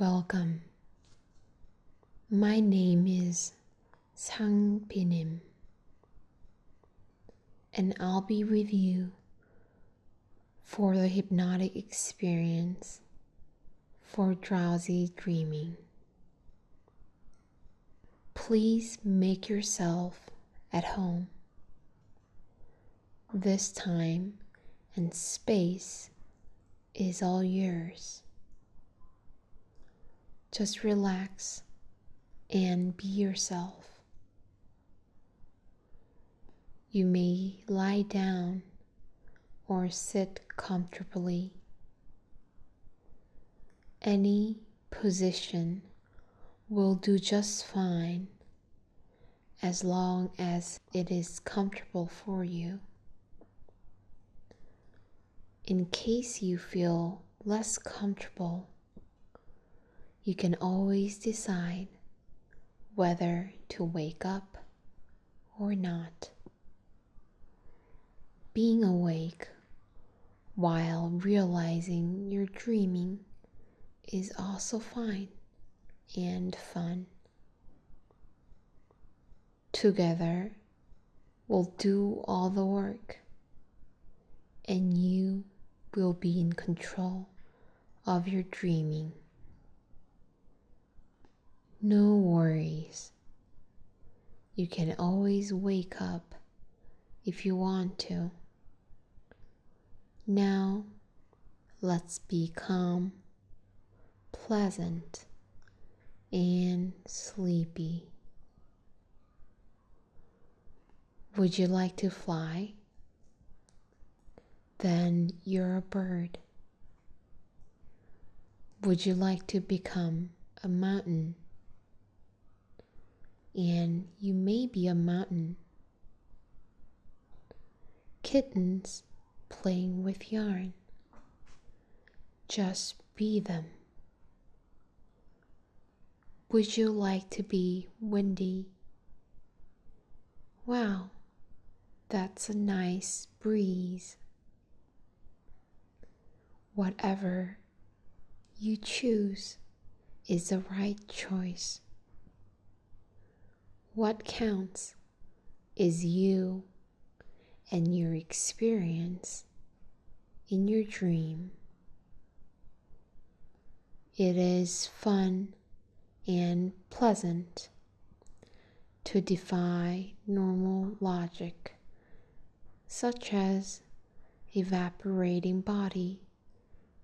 Welcome. My name is Sangbin IM, and I'll be with you for the hypnotic experience for drowsy dreaming. Please make yourself at home. This time and space is all yours. Just relax and be yourself. You may lie down or sit comfortably. Any position will do just fine as long as it is comfortable for you. In case you feel less comfortable, you can always decide whether to wake up or not. Being awake while realizing you're dreaming is also fine and fun. Together, we'll do all the work, and you will be in control of your dreaming. No worries. You can always wake up if you want to. Now, let's be calm, pleasant, and sleepy. Would you like to fly? Then you're a bird. Would you like to become a mountain? And you may be a mountain. Kittens playing with yarn. Just be them. Would you like to be windy? Wow, that's a nice breeze. Whatever you choose is the right choice. What counts is you and your experience in your dream. It is fun and pleasant to defy normal logic, such as evaporating body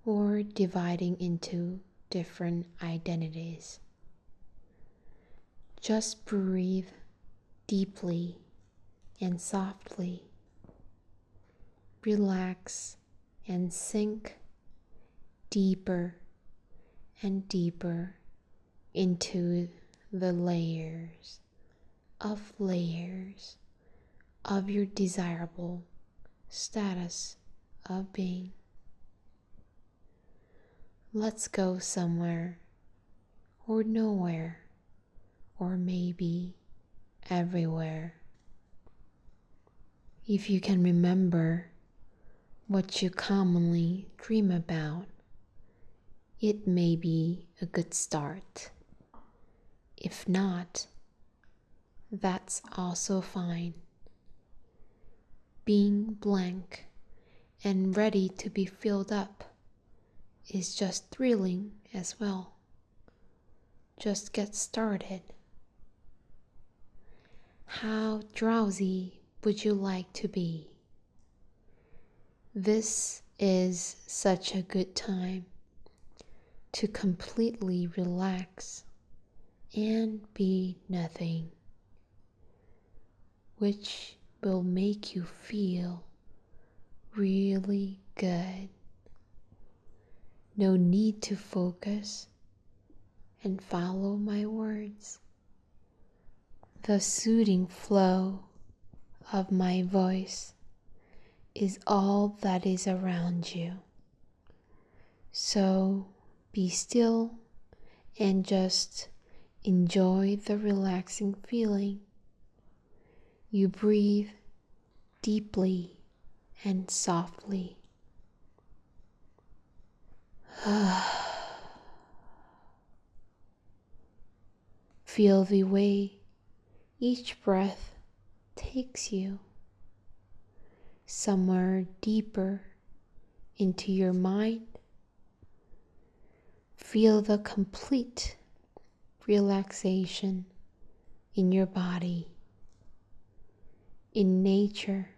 or dividing into different identities. Just breathe deeply and softly. Relax and sink deeper and deeper into the layers of your desirable status of being. Let's go somewhere or nowhere, or maybe everywhere. If you can remember what you commonly dream about, it may be a good start. If not, that's also fine. Being blank and ready to be filled up is just thrilling as well. Just get started. How drowsy would you like to be? This is such a good time to completely relax and be nothing, which will make you feel really good. No need to focus and follow my words. The soothing flow of my voice is all that is around you. So be still and just enjoy the relaxing feeling. You breathe deeply and softly. Feel the way each breath takes you somewhere deeper into your mind. Feel the complete relaxation in your body. In nature,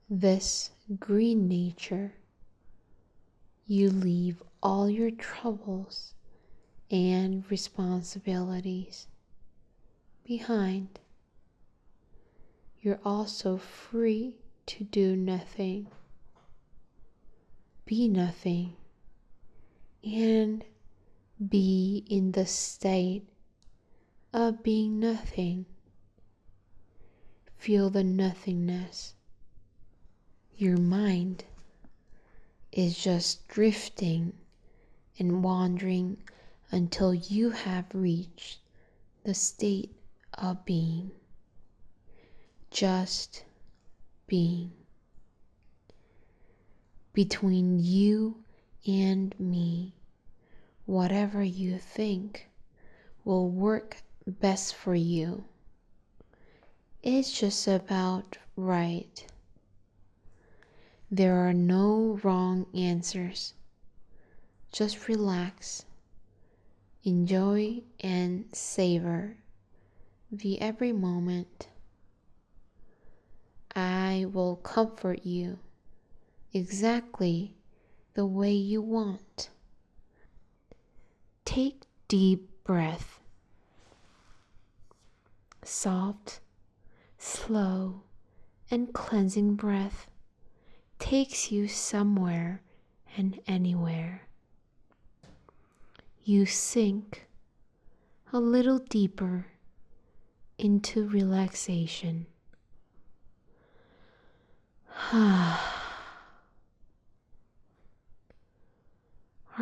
this green nature, you leave all your troubles and responsibilities behind. You're also free to do nothing, be nothing, and be in the state of being nothing. Feel the nothingness. Your mind is just drifting and wandering until you have reached the state of being. Just being. Between you and me, whatever you think will work best for you. It's just about right. There are no wrong answers. Just relax, enjoy and savor the every moment. I will comfort you exactly the way you want. Take deep breath. Soft, slow, and cleansing breath takes you somewhere and anywhere. You sink a little deeper into relaxation. Are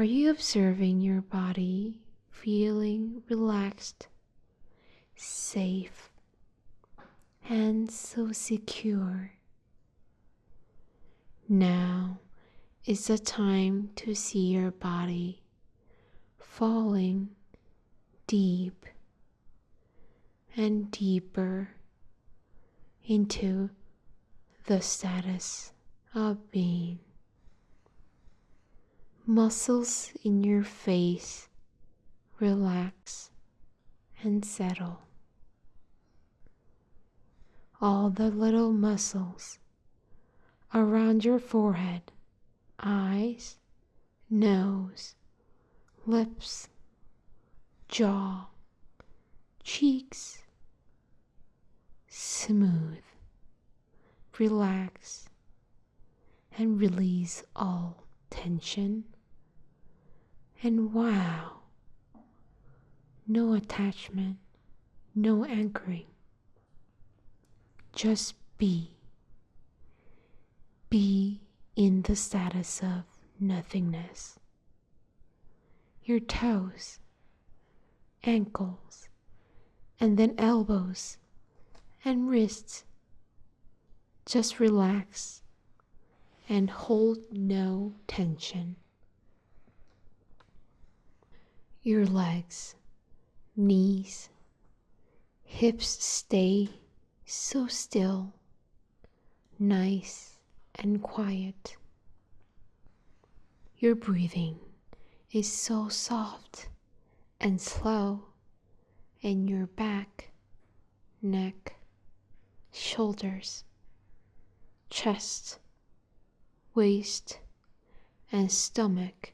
you observing your body feeling relaxed, safe, and so secure? Now is the time to see your body falling deep and deeper into the status of being. Muscles in your face relax and settle. All the little muscles around your forehead, eyes, nose, lips, jaw, cheeks, smooth, relax, and release all tension. And wow, no attachment, no anchoring. Just be. Be in the status of nothingness. Your toes, ankles, and then elbows and wrists. Just relax and hold no tension. Your legs, knees, hips stay so still, nice and quiet. Your breathing is so soft and slow, and your back, neck, shoulders, chest, waist, and stomach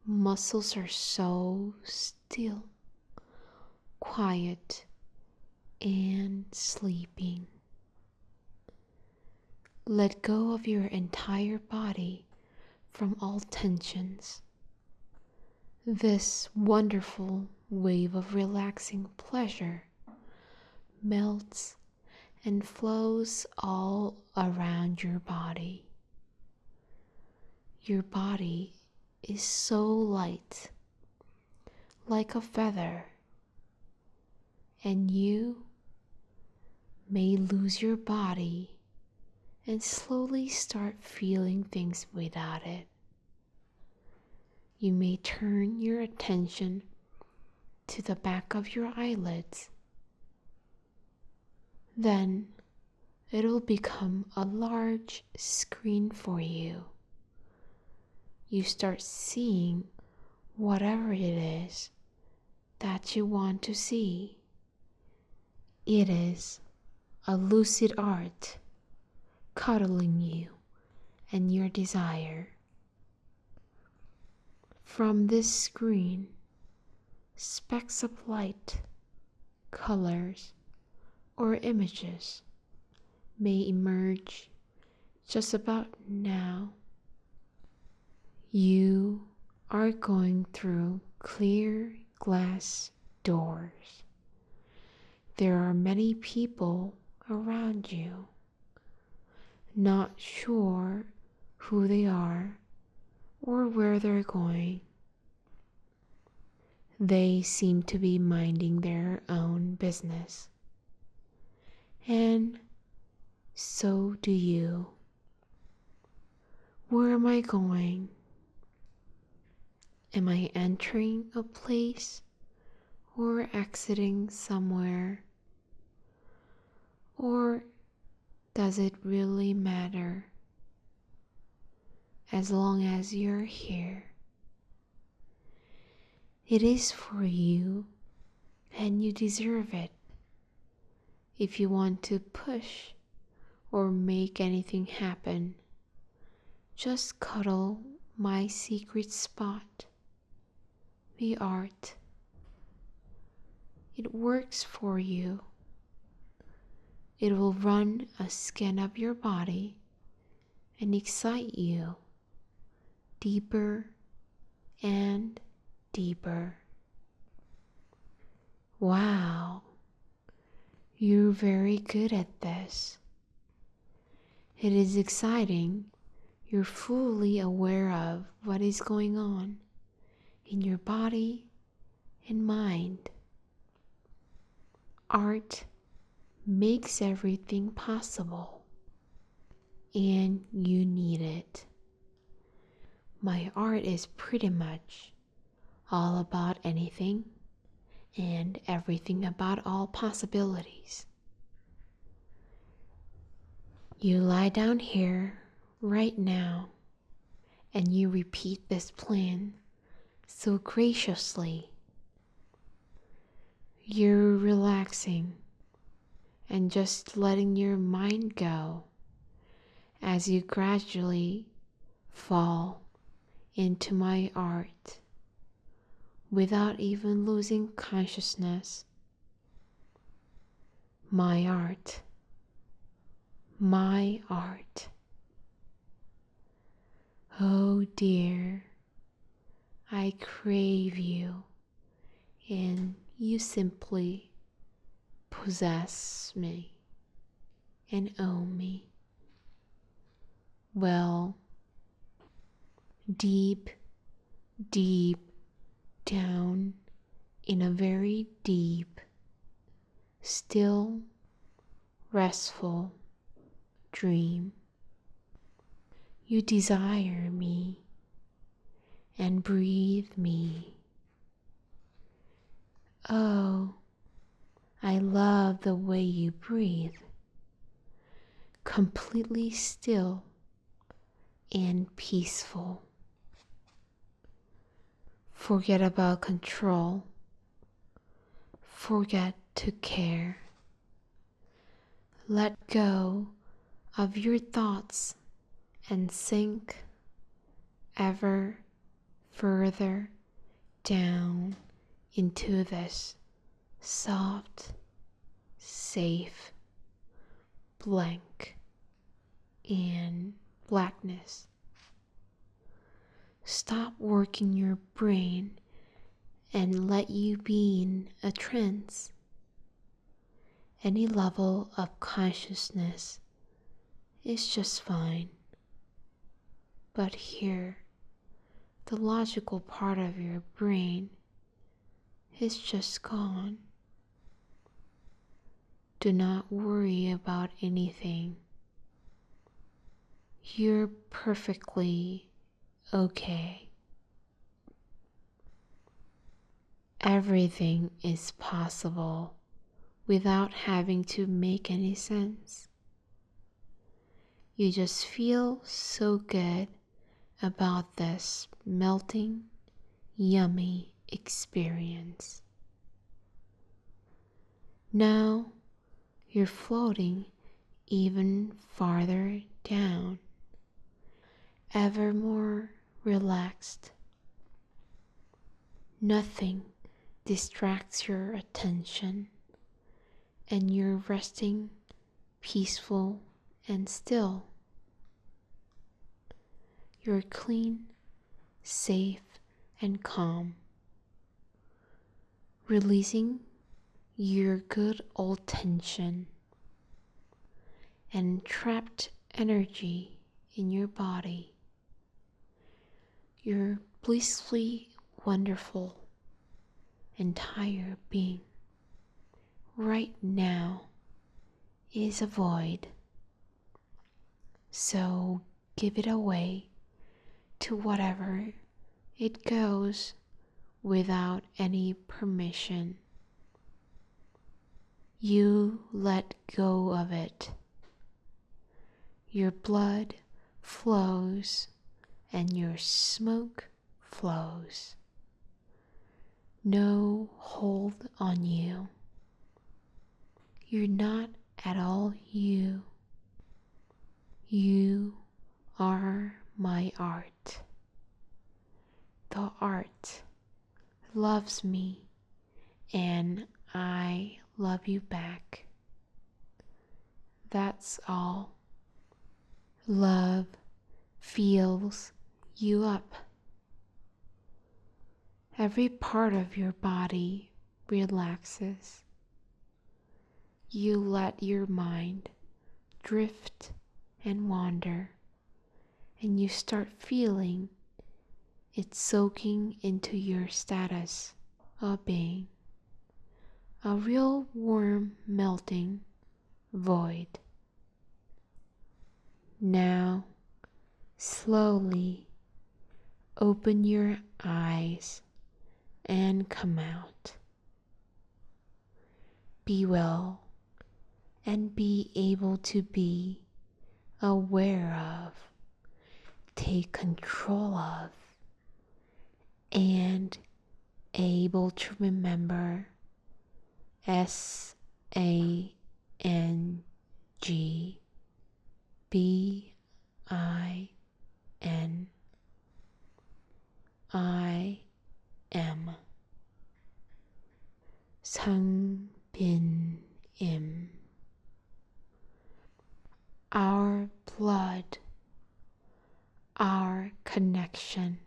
muscles are so still, quiet, and sleeping. Let go of your entire body from all tensions. This wonderful wave of relaxing pleasure melts and flows all around your body. Your body is so light, like a feather, and you may lose your body and slowly start feeling things without it. You may turn your attention to the back of your eyelids. Then it'll become a large screen for you. You start seeing whatever it is that you want to see. It is a lucid art cuddling you and your desire. From this screen, specks of light, colors, or images may emerge just about now. You are going through clear glass doors. There are many people around you, not sure who they are or where they're going. They seem to be minding their own business. And so do you. Where am I going? Am I entering a place or exiting somewhere? Or does it really matter? As long as you're here, it is for you and you deserve it. If you want to push or make anything happen, just cuddle my secret spot, the art. It works for you. It will run a scan of your body and excite you deeper and deeper. Wow, you're very good at this. It is exciting. You're fully aware of what is going on in your body and mind. Art makes everything possible, and you need it. My art is pretty much all about anything and everything about all possibilities. You lie down here right now and you repeat this plan so graciously. You're relaxing and just letting your mind go as you gradually fall into my art without even losing consciousness. My art. My art. Oh dear, I crave you, and you simply possess me and own me. Well, deep, deep down in a very deep, still, restful dream, you desire me and breathe me. Oh, I love the way you breathe, completely still and peaceful. Forget about control. Forget to care. Let go of your thoughts and sink ever further down into this soft, safe, blank, and blackness. Stop working your brain and let you be in a trance. Any level of consciousness is just fine. But here, the logical part of your brain is just gone. Do not worry about anything. You're perfectly okay. Everything is possible without having to make any sense. You just feel so good about this melting, yummy experience. Now you're floating even farther down, ever more relaxed. Nothing distracts your attention, and you're resting peaceful and still. You're clean, safe, and calm, releasing your good old tension and trapped energy in your body. Your blissfully wonderful entire being right now is a void. So give it away to whatever it goes without any permission. You let go of it. Your blood flows and your smoke flows. No hold on you. You're not at all you. You are my art. The art loves me and I love you back. That's all. Love fills you up. Every part of your body relaxes. You let your mind drift and wander, and you start feeling it soaking into your status of being. A real warm melting void. Now, slowly open your eyes and come out. Be well and be able to be aware of, take control of, and able to remember SANGBIM Sangbin IM. Our blood, our connection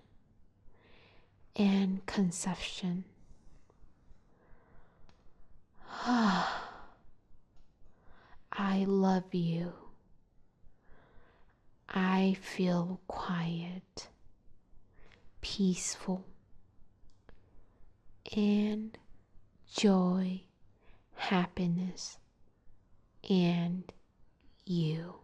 and conception. I love you. I feel quiet, peaceful, and joy, happiness, and you.